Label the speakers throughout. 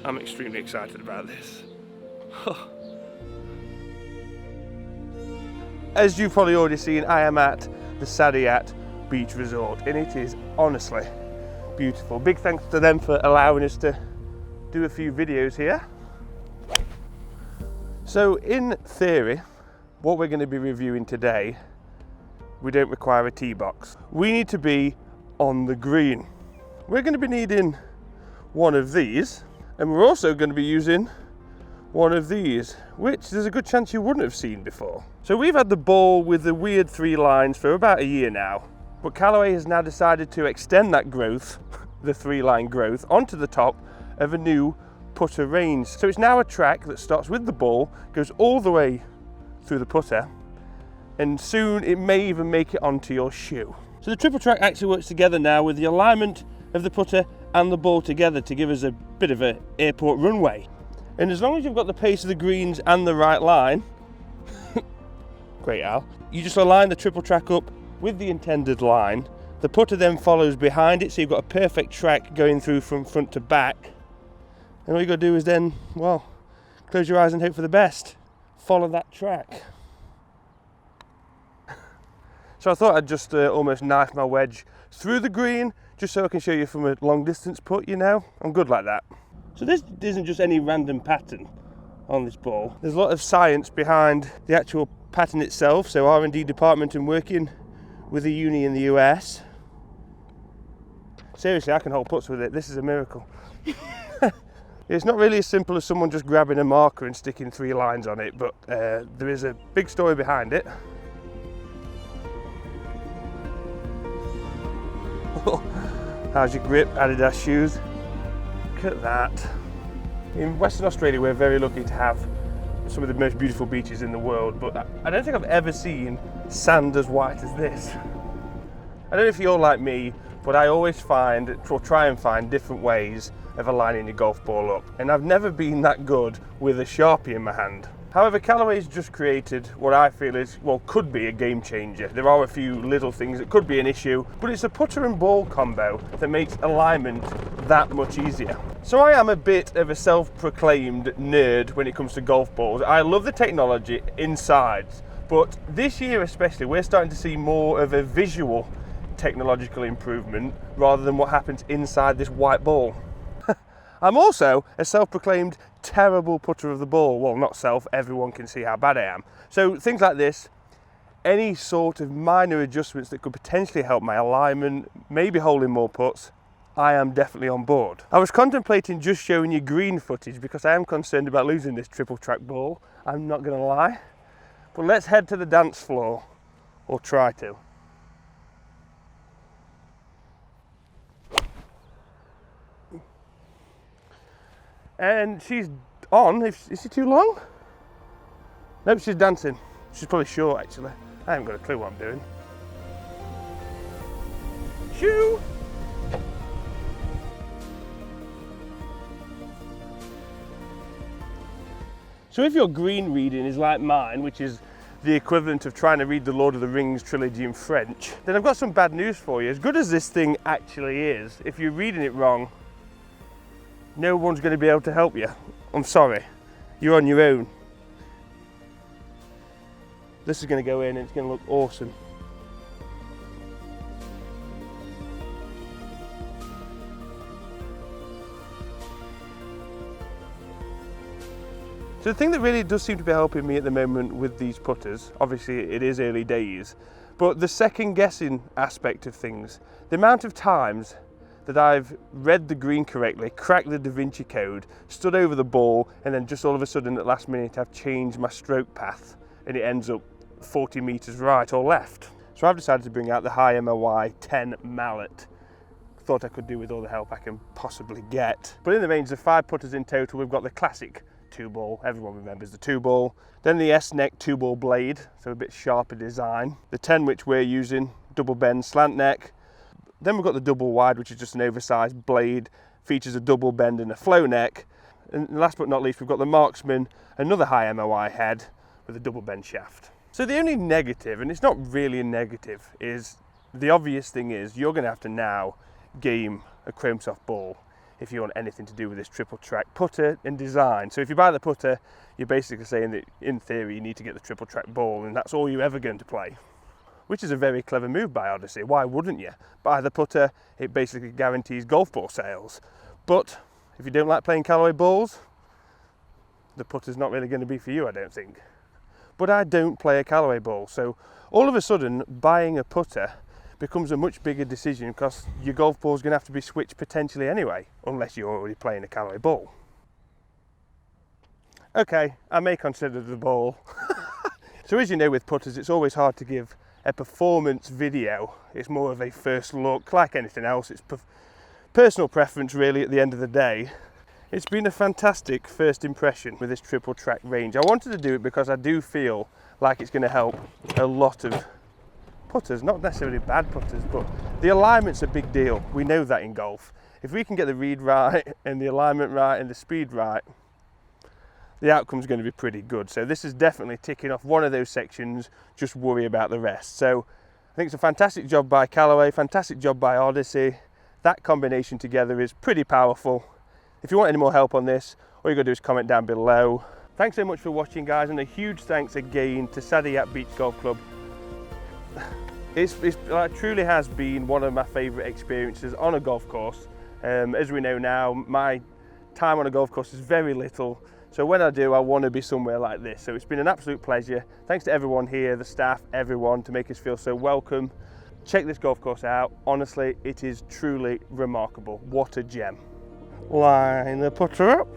Speaker 1: I'm extremely excited about this. As you've probably already seen, I am at the Saadiyat Beach Resort, and it is honestly beautiful. Big thanks to them for allowing us to do a few videos here. So in theory, what we're going to be reviewing today, we don't require a tee box. We need to be on the green. We're going to be needing one of these, and we're also going to be using one of these, which there's a good chance you wouldn't have seen before. So we've had the ball with the weird 3 lines for about a year now, but Callaway has now decided to extend that growth, the 3-line growth, onto the top of a new putter range. So it's now a track that starts with the ball, goes all the way through the putter, and soon it may even make it onto your shoe. So the triple track actually works together now with the alignment of the putter and the ball together to give us a bit of an airport runway. And as long as you've got the pace of the greens and the right line, great Al, you just align the triple track up with the intended line. The putter then follows behind it, so you've got a perfect track going through from front to back. And all you got to do is then, well, close your eyes and hope for the best. Follow that track. So I thought I'd just almost knife my wedge through the green, just so I can show you from a long distance putt, you know. I'm good like that. So this isn't just any random pattern on this ball. There's a lot of science behind the actual pattern itself. So R&D department and working with a uni in the US. Seriously, I can hold putts with it. This is a miracle. It's not really as simple as someone just grabbing a marker and sticking 3 lines on it, but there is a big story behind it. How's your grip? Adidas shoes. Look at that. In Western Australia, we're very lucky to have some of the most beautiful beaches in the world, but I don't think I've ever seen sand as white as this. I don't know if you're like me, but I always find, or try and find, different ways of aligning your golf ball up, and I've never been that good with a Sharpie in my hand. However, Callaway's just created what I feel is, well, could be a game changer. There are a few little things that could be an issue, but it's a putter and ball combo that makes alignment that much easier. So I am a bit of a self-proclaimed nerd when it comes to golf balls. I love the technology inside, but this year especially, we're starting to see more of a visual technological improvement rather than what happens inside this white ball. I'm also a self-proclaimed terrible putter of the ball. Well, not self, everyone can see how bad I am. So things like this, any sort of minor adjustments that could potentially help my alignment, maybe holding more putts, I am definitely on board. I was contemplating just showing you green footage because I am concerned about losing this triple track ball, I'm not gonna lie. But let's head to the dance floor, or try to. And she's on. Is she too long? Nope, she's dancing. She's probably short actually. I haven't got a clue what I'm doing. Shoo! So if your green reading is like mine, which is the equivalent of trying to read the Lord of the Rings trilogy in French, then I've got some bad news for you. As good as this thing actually is, if you're reading it wrong, no one's going to be able to help you. I'm sorry, you're on your own. This is going to go in and it's going to look awesome. So the thing that really does seem to be helping me at the moment with these putters, obviously it is early days, but the second guessing aspect of things, the amount of times that I've read the green correctly, cracked the Da Vinci Code, stood over the ball, and then just all of a sudden at last minute I've changed my stroke path and it ends up 40 meters right or left. So I've decided to bring out the High MOI 10 mallet. Thought I could do with all the help I can possibly get. But in the range of 5 putters in total, we've got the classic 2-ball, everyone remembers the 2-ball. Then the S-neck 2-ball blade, so a bit sharper design. The 10 which we're using, double bend slant neck. Then we've got the double wide, which is just an oversized blade, features a double bend and a flow neck. And last but not least, we've got the Marksman, another High MOI head with a double bend shaft. So the only negative, and it's not really a negative, is the obvious thing is you're going to have to now game a chrome soft ball if you want anything to do with this triple track putter and design. So if you buy the putter, you're basically saying that in theory you need to get the triple track ball, and that's all you're ever going to play. Which is a very clever move by Odyssey. Why wouldn't you? Buy the putter, it basically guarantees golf ball sales. But if you don't like playing Callaway balls, the putter's not really going to be for you, I don't think. But I don't play a Callaway ball, so all of a sudden buying a putter becomes a much bigger decision, because your golf ball's going to have to be switched potentially anyway, unless you're already playing a Callaway ball. Okay, I may consider the ball. So as you know, with putters, it's always hard to give a performance video. It's more of a first look, like anything else. It's personal preference really at the end of the day. It's been a fantastic first impression with this triple track range. I wanted to do it because I do feel like it's going to help a lot of putters, not necessarily bad putters, but the alignment's a big deal. We know that in golf. If we can get the read right and the alignment right and the speed right, the outcome's going to be pretty good. So this is definitely ticking off one of those sections, just worry about the rest. So I think it's a fantastic job by Callaway, fantastic job by Odyssey. That combination together is pretty powerful. If you want any more help on this, all you got to do is comment down below. Thanks so much for watching, guys, and a huge thanks again to Saadiyat Beach Golf Club. It truly has been one of my favourite experiences on a golf course. As we know now, my time on a golf course is very little, so when I do, I want to be somewhere like this. So it's been an absolute pleasure. Thanks to everyone here, the staff, everyone, to make us feel so welcome. Check this golf course out. Honestly, it is truly remarkable. What a gem. Line the putter up,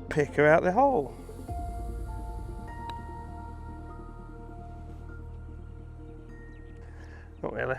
Speaker 1: pick her out the hole. Not really.